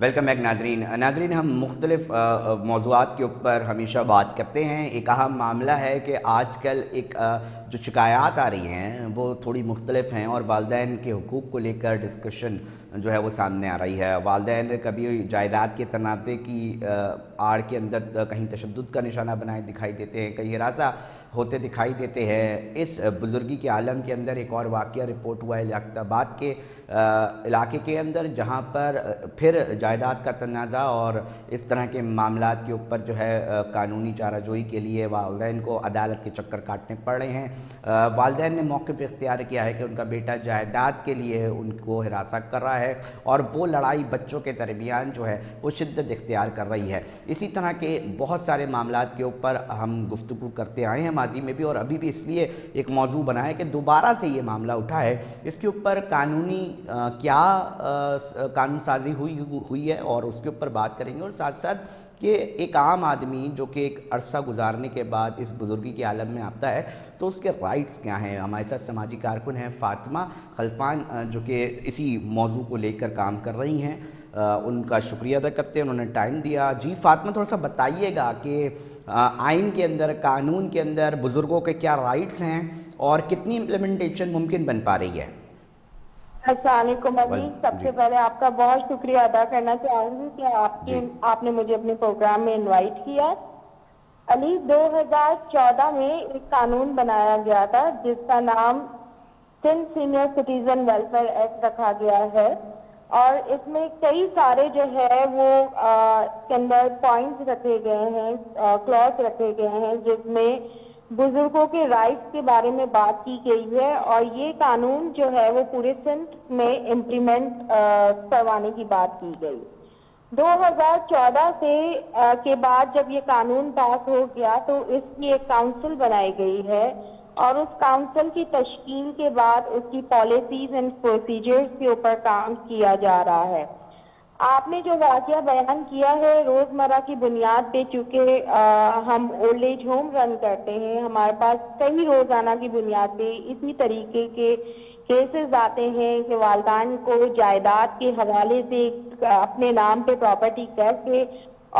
Welcome back ناظرین ہم مختلف موضوعات کے اوپر ہمیشہ بات کرتے ہیں۔ ایک اہم معاملہ ہے کہ آج کل جو شکایات آ رہی ہیں وہ تھوڑی مختلف ہیں، اور والدین کے حقوق کو لے کر ڈسکشن جو ہے وہ سامنے آ رہی ہے۔ والدین کبھی جائیداد کے تنازع کی آڑ کے اندر کہیں تشدد کا نشانہ بنائے دکھائی دیتے ہیں، کہیں ہراساں ہوتے دکھائی دیتے ہیں۔ اس بزرگی کے عالم کے اندر ایک اور واقعہ رپورٹ ہوا ہے لیاقت آباد کے علاقے کے اندر، جہاں پر پھر جائیداد کا تنازع اور اس طرح کے معاملات کے اوپر جو ہے قانونی چارہ جوئی کے لیے والدین کو عدالت کے چکر کاٹنے پڑ رہے ہیں۔ والدین نے موقف اختیار کیا ہے کہ ان کا بیٹا جائیداد کے لیے ان کو ہراساں کر رہا ہے، اور وہ لڑائی بچوں کے درمیان جو ہے وہ شدت اختیار کر رہی ہے۔ اسی طرح کے بہت سارے معاملات کے اوپر ہم گفتگو کرتے آئے ہیں ماضی میں بھی، اور ابھی بھی اس لیے ایک موضوع بنا ہے کہ دوبارہ سے یہ معاملہ اٹھا ہے۔ اس کے اوپر قانونی کیا قانون سازی ہوئی ہے اور اس کے اوپر بات کریں گے، اور ساتھ ساتھ کہ ایک عام آدمی جو کہ ایک عرصہ گزارنے کے بعد اس بزرگی کے عالم میں آتا ہے تو اس کے رائٹس کیا ہیں۔ ہمارے ساتھ سماجی کارکن ہیں فاطمہ خلفان، جو کہ اسی موضوع کو لے کر کام کر رہی ہیں۔ ان کا شکریہ ادا کرتے ہیں، انہوں نے ٹائم دیا۔ جی فاطمہ، تھوڑا سا بتائیے گا کہ آئین کے اندر، قانون کے اندر بزرگوں کے کیا رائٹس ہیں اور کتنی امپلیمنٹیشن ممکن بن پا رہی ہے؟ السلام علیکم علی، سب سے پہلے آپ کا بہت شکریہ ادا کرنا چاہوں گی کہ آپ نے مجھے اپنے پروگرام میں انوائٹ کیا۔ علی، 2014 میں ایک قانون بنایا گیا تھا جس کا نام Sindh senior citizen welfare act رکھا گیا ہے، اور اس میں کئی سارے جو ہے وہ کے اندر پوائنٹس رکھے گئے ہیں، کلوز رکھے گئے ہیں جس میں بزرگوں کے رائٹس کے بارے میں بات کی گئی ہے، اور یہ قانون جو ہے وہ پورے سندھ میں امپلیمنٹ کروانے کی بات کی گئی۔ 2014 کے بعد جب یہ قانون پاس ہو گیا تو اس کی ایک کاؤنسل بنائی گئی ہے، اور اس کاؤنسل کی تشکیل کے بعد اس کی پالیسیز اینڈ پروسیجرز کے اوپر کام کیا جا رہا ہے۔ آپ نے جو واقعہ بیان کیا ہے روزمرہ کی بنیاد پہ، چونکہ ہم اولڈ ایج ہوم رن کرتے ہیں، ہمارے پاس کئی روزانہ کی بنیاد پہ اسی طریقے کے کیسز آتے ہیں کہ والدین کو جائیداد کے حوالے سے اپنے نام پہ پراپرٹی کر کے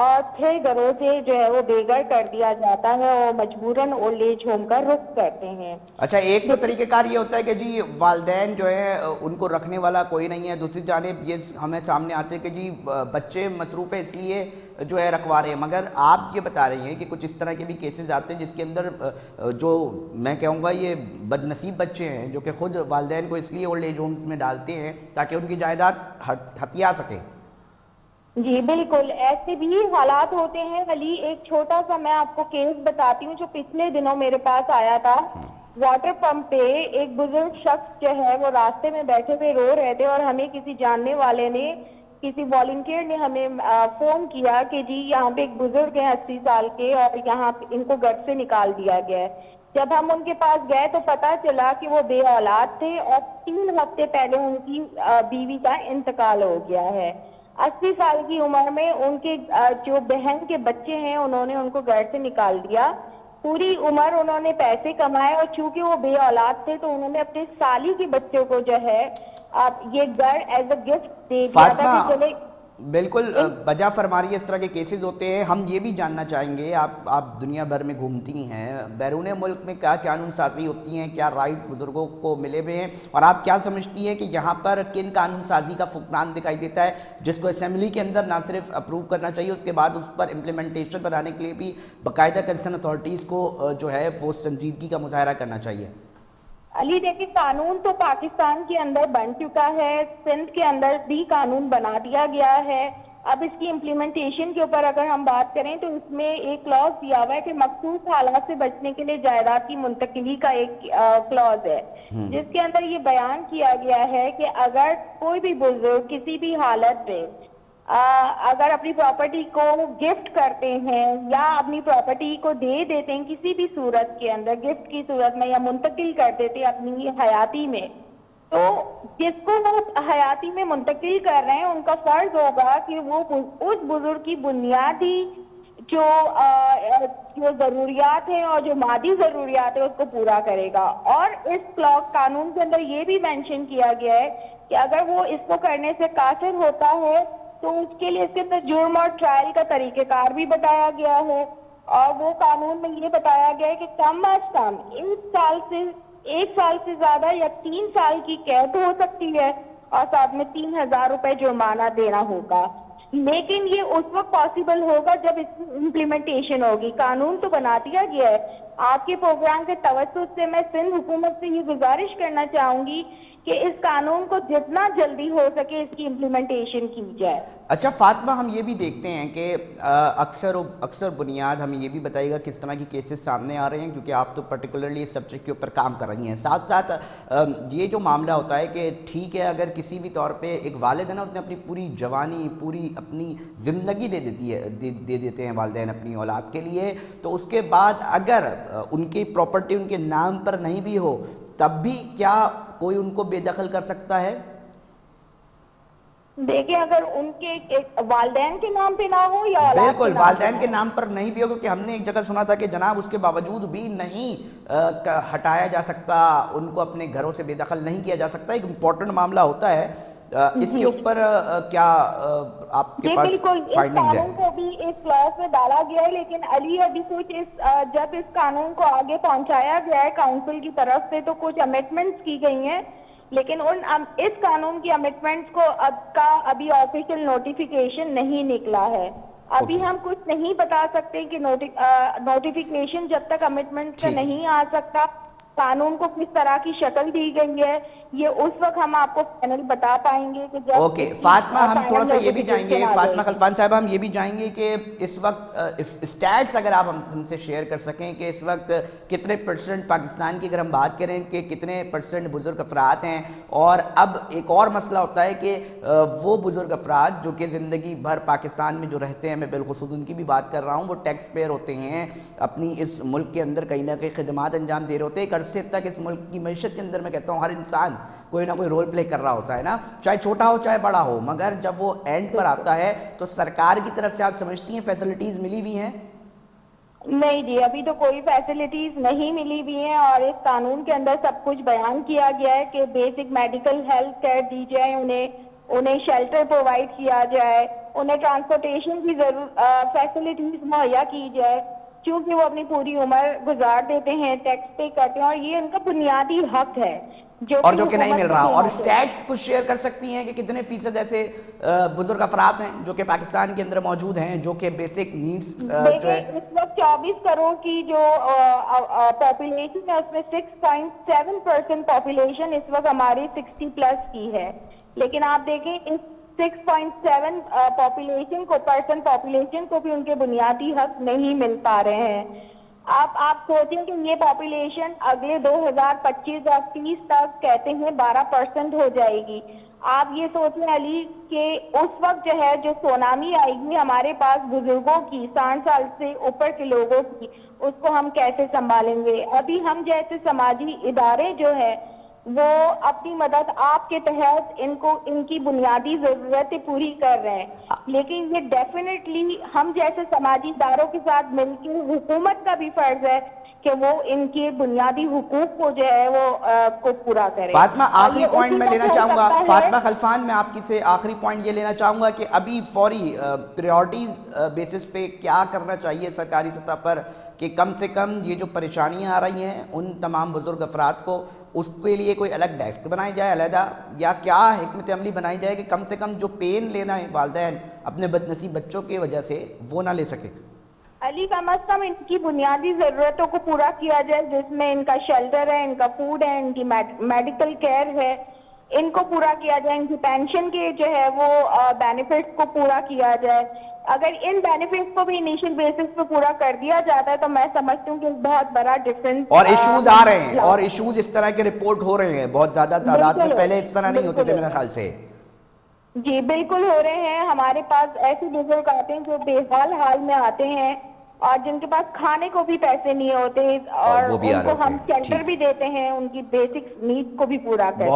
اور پھر گھروں سے جو ہے وہ بے گھر کر دیا جاتا ہے، اور مجبوراً اولڈ ایج ہوم کا رخ کرتے ہیں۔ اچھا، ایک تو طریقہ کار یہ ہوتا ہے کہ جی والدین جو ہیں ان کو رکھنے والا کوئی نہیں ہے، دوسری جانب یہ ہمیں سامنے آتے ہیں کہ جی بچے مصروف ہیں اس لیے جو ہے رکھوا رہے ہیں، مگر آپ یہ بتا رہی ہیں کہ کچھ اس طرح کے بھی کیسز آتے ہیں جس کے اندر جو میں کہوں گا یہ بد نصیب بچے ہیں جو کہ خود والدین کو اس لیے اولڈ ایج ہومز میں ڈالتے ہیں تاکہ ان کی جائیداد ہتھیا سکے۔ جی بالکل، ایسے بھی حالات ہوتے ہیں۔ علی، ایک چھوٹا سا میں آپ کو کیس بتاتی ہوں جو پچھلے دنوں میرے پاس آیا تھا۔ واٹر پمپ پہ ایک بزرگ شخص جو ہے وہ راستے میں بیٹھے ہوئے رو رہے تھے، اور ہمیں کسی جاننے والے نے، کسی والنٹیئر نے ہمیں فون کیا کہ جی یہاں پہ ایک بزرگ ہیں 80 سال کے، اور یہاں ان کو گھر سے نکال دیا گیا ہے۔ جب ہم ان کے پاس گئے تو پتہ چلا کہ وہ بے اولاد تھے، اور 3 ہفتے پہلے ان کی بیوی کا انتقال ہو گیا ہے۔ 80 سال کی عمر میں ان کے جو بہن کے بچے ہیں انہوں نے ان کو گھر سے نکال دیا۔ پوری عمر انہوں نے پیسے کمائے، اور چونکہ وہ بے اولاد تھے تو انہوں نے اپنے سالی کے بچوں کو جو ہے یہ گھر ایز اے گفٹ دے دیا تھا کہ چلے۔ بالکل بجا فرما رہی ہے، اس طرح کے کیسز ہوتے ہیں۔ ہم یہ بھی جاننا چاہیں گے، آپ دنیا بھر میں گھومتی ہیں، بیرون ملک میں کیا قانون سازی ہوتی ہیں، کیا رائٹس بزرگوں کو ملے ہوئے ہیں، اور آپ کیا سمجھتی ہیں کہ یہاں پر کن قانون سازی کا فقدان دکھائی دیتا ہے جس کو اسمبلی کے اندر نہ صرف اپروو کرنا چاہیے، اس کے بعد اس پر امپلیمنٹیشن بنانے کے لیے بھی باقاعدہ کنسرن اتھارٹیز کو جو ہے وہ سنجیدگی کا مظاہرہ کرنا چاہیے؟ علی دیکھیں، قانون تو پاکستان کے اندر بن چکا ہے، سندھ کے اندر بھی قانون بنا دیا گیا ہے۔ اب اس کی امپلیمنٹیشن کے اوپر اگر ہم بات کریں تو اس میں ایک کلوز دیا ہوا ہے کہ مخصوص حالات سے بچنے کے لیے جائیداد کی منتقلی کا ایک کلوز ہے، جس کے اندر یہ بیان کیا گیا ہے کہ اگر کوئی بھی بزرگ کسی بھی حالت میں اگر اپنی پراپرٹی کو گفٹ کرتے ہیں یا اپنی پراپرٹی کو دے دیتے ہیں کسی بھی صورت کے اندر، گفٹ کی صورت میں یا منتقل کر دیتے ہیں اپنی حیاتی میں، تو جس کو وہ حیاتی میں منتقل کر رہے ہیں ان کا فرض ہوگا کہ وہ اس بزرگ کی بنیادی جو ضروریات ہیں اور جو مادی ضروریات ہیں اس کو پورا کرے گا۔ اور اس قانون کے اندر یہ بھی مینشن کیا گیا ہے کہ اگر وہ اس کو کرنے سے قاصر ہوتا ہے تو اس کے لیے اس کے اندر جرم اور ٹرائل کا طریقہ کار بھی بتایا گیا ہے، اور وہ قانون میں یہ بتایا گیا ہے کہ کم از کم 1 سال سے زیادہ یا 3 سال کی قید ہو سکتی ہے، اور ساتھ میں 3,000 روپے جرمانہ دینا ہوگا۔ لیکن یہ اس وقت پاسبل ہوگا جب اس کی امپلیمنٹیشن ہوگی۔ قانون تو بنا دیا گیا ہے۔ آپ کے پروگرام کے توسط سے میں سندھ حکومت سے یہ گزارش کرنا چاہوں گی کہ اس قانون کو جتنا جلدی ہو سکے اس کی امپلیمنٹیشن کی جائے۔ اچھا فاطمہ، ہم یہ بھی دیکھتے ہیں کہ اکثر بنیاد ہمیں یہ بھی بتائیے گا کس طرح کی کیسز سامنے آ رہے ہیں، کیونکہ آپ تو پرٹیکولرلی اس سبجیکٹ کے اوپر کام کر رہی ہیں۔ ساتھ ساتھ یہ جو معاملہ ہوتا ہے کہ ٹھیک ہے اگر کسی بھی طور پہ ایک والد ہے نا، اس نے اپنی پوری جوانی، پوری اپنی زندگی دے دیتے ہیں والدین اپنی اولاد کے لیے، تو اس کے بعد اگر ان کی پراپرٹی ان کے نام پر نہیں بھی ہو تب بھی کیا کوئی ان کو بے دخل کر سکتا ہے؟ دیکھیں اگر ان کے والدین کے نام پہ نہ ہو یا اولاد بالکل والدین کے نام پر نہیں بھی ہو، کیونکہ ہم نے ایک جگہ سنا تھا کہ جناب اس کے باوجود بھی نہیں ہٹایا جا سکتا، ان کو اپنے گھروں سے بے دخل نہیں کیا جا سکتا، ایک امپورٹنٹ معاملہ ہوتا ہے۔ اس کے اوپر کیا آپ کے پاس فائنڈنگز ہیں؟ قانون کو بھی اس کلاس میں ڈالا گیا ہے، لیکن علی ابھی کچھ جب اس قانون کو آگے پہنچایا گیا ہے کاؤنسل کی طرف سے تو کچھ امینڈمنٹس کی گئی ہیں، لیکن اس قانون کی امینڈمنٹس کو ابھی آفیشیل نوٹیفیکیشن نہیں نکلا ہے۔ ابھی ہم کچھ نہیں بتا سکتے کہ نوٹیفیکیشن جب تک امینڈمنٹ کا نہیں آ سکتا قانون کو کس طرح کی شکل دی گئی ہے، یہ اس وقت ہم آپ کو فائنل بتا پائیں گے کہ جب اوکے فاطمہ، ہم تھوڑا سا یہ بھی جائیں گے، فاطمہ خلفان صاحبہ ہم یہ بھی جائیں گے کہ اس وقت اسٹیٹس اگر آپ ہم سے شیئر کر سکیں کہ اس وقت کتنے پرسنٹ پاکستان کی اگر ہم بات کریں کہ کتنے پرسنٹ بزرگ افراد ہیں، اور اب ایک اور مسئلہ ہوتا ہے کہ وہ بزرگ افراد جو کہ زندگی بھر پاکستان میں جو رہتے ہیں، میں بالخصوص ان کی بھی بات کر رہا ہوں، وہ ٹیکس پیئر ہوتے ہیں، اپنی اس ملک کے اندر کہیں نہ کہیں خدمات انجام دے رہے ہوتے ہیں، ایک عرصے تک اس ملک کی معیشت کے اندر میں کہتا ہوں ہر انسان کوئی نہ کوئی رول پلے کر رہا ہوتا ہے نا، چاہے چھوٹا ہو چاہے بڑا ہو، مگر جب وہ اینڈ پر آتا ہے تو سرکار کی طرف سے آپ سمجھتی ہیں فیسلٹیز ملی ہوئی ہیں؟ نہیں جی، ابھی تو کوئی فیسلٹیز نہیں ملی ہوئی ہیں، اور اس قانون کے اندر سب کچھ بیان کیا گیا ہے کہ بیسک میڈیکل ہیلتھ کیئر دی جائے، انہیں شیلٹر پرووائڈ کیا جائے، انہیں ٹرانسپورٹیشن کی فیسلٹیز مہیا کی جائے، چونکہ وہ اپنی پوری عمر گزار دیتے ہیں، ٹیکس پے کرتے ہیں، اور یہ ان کا بنیادی حق ہے جو کہ نہیں مل رہا۔ اور اسٹیٹس کچھ شیئر کر سکتی ہیں کہ کتنے فیصد ایسے بزرگ افراد ہیں جو کہ پاکستان کے اندر موجود ہیں جو کہ بیسک نیڈز جو ہے؟ اس وقت 24 کروڑ کی جو پاپولیشن ہے اس میں 6.7% پاپولیشن اس وقت ہماری 60+ کی ہے، لیکن آپ دیکھیں اس 6.7 پاپولیشن کو بھی ان کے بنیادی حق نہیں مل پا رہے ہیں۔ آپ سوچیں کہ یہ پاپولیشن اگلے 2025 اور 30 تک کہتے ہیں 12% ہو جائے گی۔ آپ یہ سوچیں علی کہ اس وقت جو ہے جو سونامی آئے گی ہمارے پاس بزرگوں کی، 60 سال سے اوپر کے لوگوں کی، اس کو ہم کیسے سنبھالیں گے؟ ابھی ہم جیسے سماجی ادارے جو ہیں وہ اپنی مدد آپ کے تحت ان کی بنیادی ضرورتیں پوری کر رہے ہیں، لیکن یہ ڈیفینیٹلی ہم جیسے سماجی اداروں کے ساتھ مل کے حکومت کا بھی فرض ہے کہ وہ ان کے بنیادی حقوق کو جو ہے وہ کو پورا کرے۔ فاطمہ آخری پوائنٹ میں لینا چاہوں گا، فاطمہ خلفان میں آپ کی سے آخری پوائنٹ یہ لینا چاہوں گا کہ ابھی فوری پریورٹیز بیسس پہ کیا کرنا چاہیے سرکاری سطح پر کہ کم سے کم یہ جو پریشانیاں آ رہی ہیں ان تمام بزرگ افراد کو اس کے لیے کوئی الگ ڈیسک بنائی جائے علیحدہ، یا کیا حکمت عملی بنائی جائے کہ کم سے کم جو پین لینا ہے والدین اپنے بدنصیب بچوں کی وجہ سے وہ نہ لے سکے؟ علی کم از کم ان کی بنیادی ضرورتوں کو پورا کیا جائے، جس میں ان کا شیلٹر ہے، ان کا فوڈ ہے، ان کی میڈیکل کیئر ہے، ان کو پورا کیا جائے، ان کی پینشن کے جو ہے وہ بینیفٹس کو پورا کیا جائے۔ اگر ان بینیفٹس کو بھی انیشل بیسس پہ پورا کر دیا جاتا ہے تو میں سمجھتی ہوں کہ بہت بڑا ڈفرنس۔ اور ایشوز آ رہے ہیں، اور ایشوز اس طرح کے رپورٹ ہو رہے ہیں بہت زیادہ تعداد میں، پہلے اس طرح نہیں ہوتے تھے میرے خیال سے۔ جی بالکل ہو رہے ہیں، ہمارے پاس ایسے بزرگ آتے ہیں جو بے حال میں آتے ہیں اور جن کے پاس کھانے کو بھی پیسے نہیں ہوتے اور ان کو ہم شیلٹر بھی دیتے ہیں, ان کی بیسک نیڈ کو بھی پورا کرتے ہیں.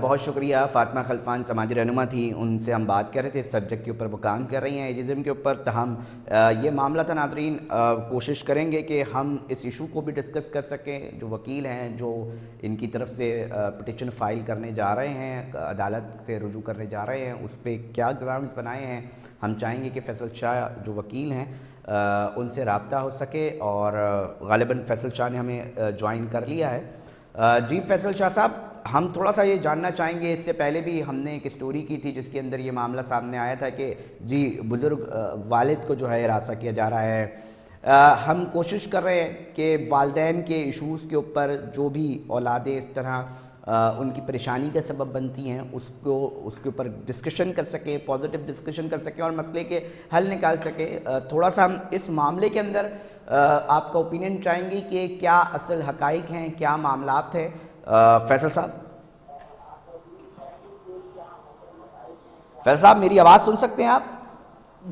بہت شکریہ. فاطمہ خلفان سماجی رہنما تھی, ان سے ہم بات کر رہے تھے اس سبجیکٹ کے اوپر, وہ کام کر رہی ہیں ایجزم کے اوپر. تاہم یہ معاملہ تھا ناظرین, کوشش کریں گے کہ ہم اس ایشو کو بھی ڈسکس کر سکیں. جو وکیل ہیں جو ان کی طرف سے پٹیشن فائل کرنے جا رہے ہیں, عدالت سے رجوع کرنے جا رہے ہیں, اس پہ کیا گراؤنڈز بنائے ہیں, ہم چاہیں گے کہ فیصل شاہ جو وکیل ہیں ان سے رابطہ ہو سکے, اور غالباً فیصل شاہ نے ہمیں جوائن کر لیا ہے. جی فیصل شاہ صاحب, ہم تھوڑا سا یہ جاننا چاہیں گے, اس سے پہلے بھی ہم نے ایک اسٹوری کی تھی جس کے اندر یہ معاملہ سامنے آیا تھا کہ جی بزرگ والد کو جو ہے ہراساں کیا جا رہا ہے. ہم کوشش کر رہے ہیں کہ والدین کے ایشوز کے اوپر جو بھی اولادیں اس طرح ان کی پریشانی کا سبب بنتی ہیں اس کے اوپر ڈسکشن کر سکیں, پازیٹیو ڈسکشن کر سکیں اور مسئلے کے حل نکال سکیں. تھوڑا سا ہم اس معاملے کے اندر آپ کا اوپینین چاہیں گے کہ کیا اصل حقائق ہیں, کیا معاملات ہیں. فیصل صاحب, فیصل صاحب میری آواز سن سکتے ہیں آپ؟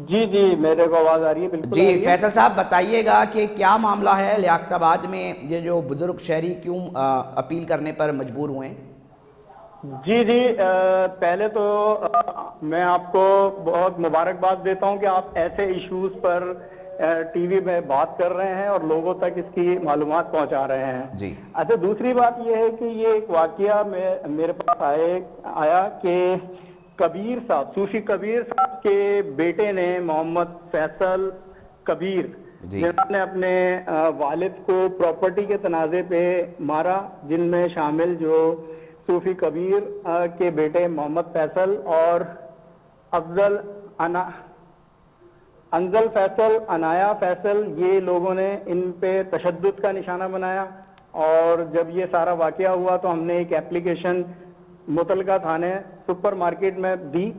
جی جی میرے کو آواز آ رہی ہے, بالکل. جی فیصل صاحب بتائیے گا کہ کیا معاملہ ہے لیاقت آباد میں, یہ جو بزرگ شہری کیوں اپیل کرنے پر مجبور ہوئے ہیں؟ جی جی, پہلے تو میں آپ کو بہت مبارکباد دیتا ہوں کہ آپ ایسے ایشوز پر ٹی وی میں بات کر رہے ہیں اور لوگوں تک اس کی معلومات پہنچا رہے ہیں. جی اچھا, دوسری بات یہ ہے کہ یہ ایک واقعہ میرے پاس آیا کہ کبیر صاحب, صوفی کبیر صاحب کے بیٹے نے محمد فیصل کبیر, جنہوں نے اپنے والد کو پراپرٹی کے تنازع پہ مارا, جن میں شامل جو صوفی کبیر کے بیٹے محمد فیصل اور انزل فیصل, عنایا فیصل, یہ لوگوں نے ان پہ تشدد کا نشانہ بنایا. اور جب یہ سارا واقعہ ہوا تو ہم نے ایک ایپلیکیشن متعلقہ تھانے سپر مارکیٹ میں دی,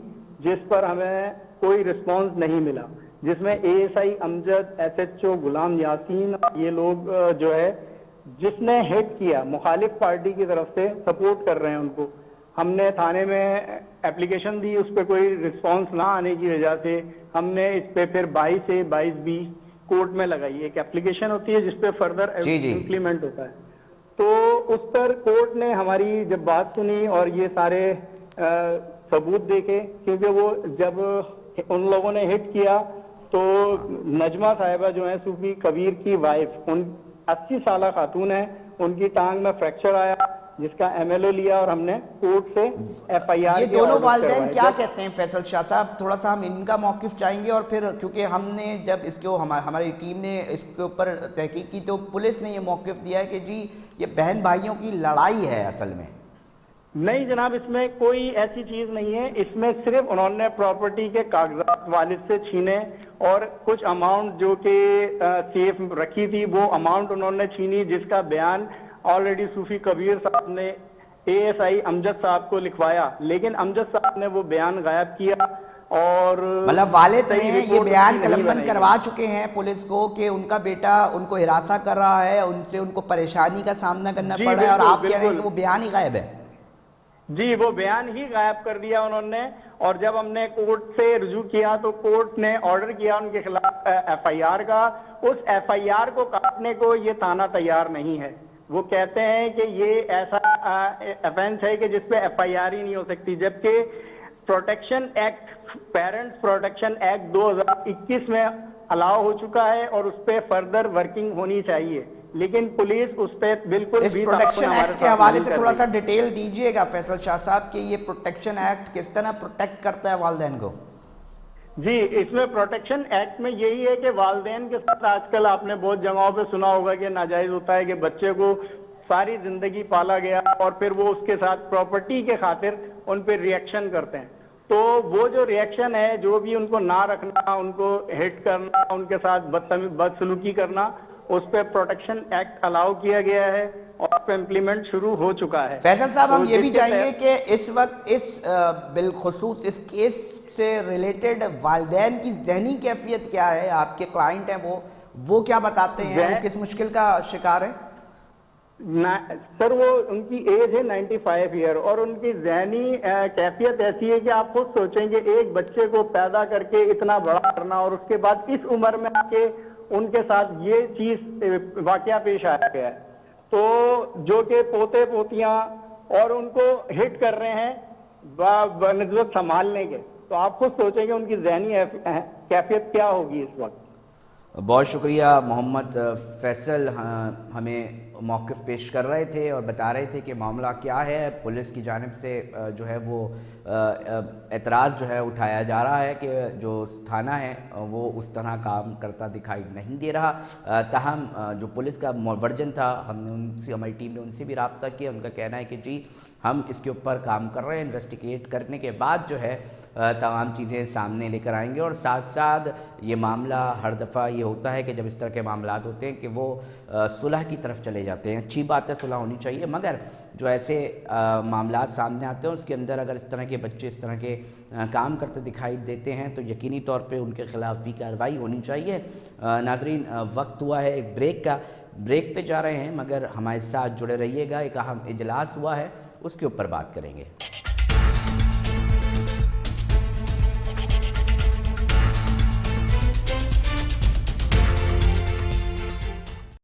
جس پر ہمیں کوئی رسپانس نہیں ملا, جس میں A S I Amjad, S H O Ghulam Yasin, یہ لوگ جو ہے جس نے ہٹ کیا مخالف پارٹی کی طرف سے سپورٹ کر رہے ہیں ان کو. ہم نے تھانے میں ایپلیکیشن دی, اس پہ کوئی رسپانس نہ آنے کی وجہ سے ہم نے اس پہ پھر 22 سے 22B کورٹ میں لگائی. ایک ایپلیکیشن ہوتی ہے جس پہ فردر امپلیمنٹ ہوتا ہے. تو اس پر کورٹ نے ہماری جب بات سنی اور یہ سارے ثبوت دیکھے, کیونکہ وہ جب ان لوگوں نے ہٹ کیا تو نجمہ صاحبہ جو ہیں صوفی کبیر کی وائف, ان 80 سالہ خاتون ہیں, ان کی ٹانگ میں فریکچر آیا جس کا ایم ایل او لیا اور ہم نے کورٹ سے ایف آئی آر. یہ دونوں والدین کیا کہتے ہیں فیصل شاہ صاحب؟ تھوڑا سا ہم ان کا موقف چاہیں گے, اور پھر کیونکہ ہم نے جب اس کو ہماری ٹیم نے اس کے اوپر تحقیق کی تو پولیس نے یہ موقف دیا ہے کہ جی یہ بہن بھائیوں کی لڑائی ہے اصل میں. نہیں جناب, اس میں کوئی ایسی چیز نہیں ہے. اس میں صرف انہوں نے پراپرٹی کے کاغذات والد سے چھینے اور کچھ اماؤنٹ جو کہ سیف رکھی تھی وہ اماؤنٹ انہوں نے چھینی, جس کا بیان آلریڈی صوفی کبیر صاحب نے اے ایس آئی امجد صاحب کو لکھوایا, لیکن امجد صاحب نے وہ بیان غائب کیا. اور مطلب والد نے یہ بیان قلمبند کروا چکے ہیں پولیس کو کہ ان کا بیٹا ان کو ہراساں کر رہا ہے, ان سے ان کو پریشانی کا سامنا کرنا پڑ رہا ہے, اور آپ کہہ رہے ہیں کہ وہ بیان ہی غائب ہے. جی وہ بیان ہی غائب کر دیا انہوں نے. اور جب ہم نے کورٹ سے رجوع کیا تو کورٹ نے آرڈر کیا ان کے خلاف ایف آئی آر کا. اس ایف آئی آر کو کاٹنے کو یہ تھانہ تیار نہیں ہے. وہ کہتے ہیں کہ یہ ایسا ایفنس ہے کہ جس پہ ایف آئی آر ہی نہیں ہو سکتی, جبکہ protection act, parents protection act 2021 میں الاؤ ہو چکا ہے اور اس پہ فردر ورکنگ ہونی چاہیے, لیکن پولیس اس پہ بالکل بھی پروٹیکشن ایکٹ کے حوالے سے تھوڑا سا ڈیٹیل دیجئے گا فیصل شاہ صاحب کہ یہ پروٹیکشن ایکٹ کس طرح پروٹیکٹ کرتا ہے والدین کو؟ جی اس میں پروٹیکشن ایکٹ میں یہی ہے کہ والدین کے ساتھ آج کل آپ نے بہت جگہوں پہ سنا ہوگا کہ ناجائز ہوتا ہے کہ بچے کو ساری زندگی پالا گیا اور پھر وہ اس کے ساتھ پراپرٹی کے خاطر ان پہ ریئیکشن کرتے ہیں. تو وہ جو ریئیکشن ہے, جو بھی ان کو نہ رکھنا, ان کو ہٹ کرنا, ان کے ساتھ بدسلوکی کرنا, اس پہ پروٹیکشن ایکٹ الاؤ کیا گیا ہے اور اس پہ امپلیمنٹ شروع ہو چکا ہے. فیصل صاحب ہم یہ بھی چاہیں گے کہ اس وقت اس بالخصوص اس کیس سے ریلیٹڈ والدین کی ذہنی کیفیت کیا ہے؟ آپ کے کلائنٹ ہیں وہ کیا بتاتے ہیں, وہ کس مشکل کا شکار ہے؟ سر وہ ان کی ایج ہے 95 ایئر اور ان کی ذہنی کیفیت ایسی ہے کہ آپ خود سوچیں کہ ایک بچے کو پیدا کر کے اتنا بڑا کرنا اور اس کے بعد اس عمر میں آ کے ان کے ساتھ یہ چیز واقعہ پیش آیا گیا ہے، تو جو کہ پوتے پوتیاں اور ان کو ہٹ کر رہے ہیں بنسبت سنبھالنے کے، تو آپ خود سوچیں کہ ان کی ذہنی کیفیت کیا ہوگی اس وقت۔ بہت شکریہ محمد فیصل، ہمیں موقف پیش کر رہے تھے اور بتا رہے تھے کہ معاملہ کیا ہے۔ پولیس کی جانب سے جو ہے وہ اعتراض جو ہے اٹھایا جا رہا ہے کہ جو تھانہ ہے وہ اس طرح کام کرتا دکھائی نہیں دے رہا، تاہم جو پولیس کا ورژن تھا، ہم نے ان سے، ہماری ٹیم نے ان سے بھی رابطہ کیا، ان کا کہنا ہے کہ جی ہم اس کے اوپر کام کر رہے ہیں، انویسٹیگیٹ کرنے کے بعد جو ہے تمام چیزیں سامنے لے کر آئیں گے، اور ساتھ ساتھ یہ معاملہ ہر دفعہ یہ ہوتا ہے کہ جب اس طرح کے معاملات ہوتے ہیں کہ وہ صلح کی طرف چلے جاتے ہیں۔ اچھی بات ہے، صلح ہونی چاہیے، مگر جو ایسے معاملات سامنے آتے ہیں اس کے اندر اگر اس طرح کے بچے اس طرح کے کام کرتے دکھائی دیتے ہیں تو یقینی طور پہ ان کے خلاف بھی کارروائی ہونی چاہیے۔ ناظرین، وقت ہوا ہے ایک بریک کا، بریک پہ جا رہے ہیں، مگر ہمارے ساتھ جڑے رہیے گا، ایک اہم اجلاس ہوا ہے اس کے اوپر بات کریں گے۔